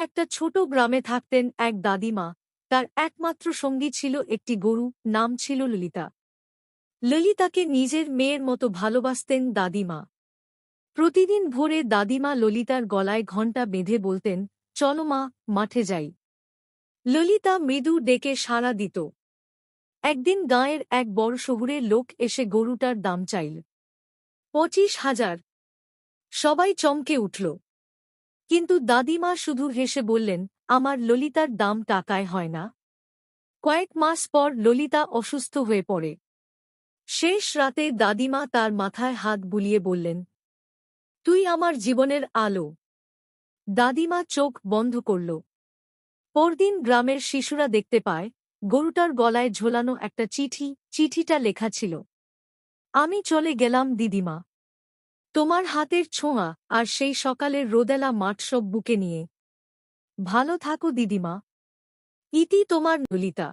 একটা ছোট গ্রামে থাকতেন এক দাদিমা। তার একমাত্র সঙ্গী ছিল একটি গরু, নাম ছিল ললিতা। ললিতাকে নিজের মেয়ের মতো ভালোবাসতেন দাদিমা। প্রতিদিন ভোরে দাদিমা ললিতার গলায় ঘণ্টা বেঁধে বলতেন, চলো মা, মাঠে যাই। ললিতা মৃদু ডেকে সাড়া দিত। একদিন গাঁয়ের এক বড় শহুরের লোক এসে গরুটার দাম চাইল 25,000। সবাই চমকে উঠল। কিন্তু দাদিমা শুধু হেসে বললেন, আমার ললিতার দাম টাকায় হয় না। কয়েক মাস পর ললিতা অসুস্থ হয়ে পড়ে। শেষ রাতে দাদিমা তার মাথায় হাত বুলিয়ে বললেন, তুই আমার জীবনের আলো। দাদিমা চোখ বন্ধ করল। পরদিন গ্রামের শিশুরা দেখতে পায় গরুটার গলায় ঝোলানো একটা চিঠি। চিঠিটা লেখা ছিল, আমি চলে গেলাম দিদিমা, তোমার হাতের ছোঁয়া আর সেই সকালের রোদেলা মাঠ সব বুকে নিয়ে। ভালো থাকো দিদিমা। ইতি তোমার ললিতা।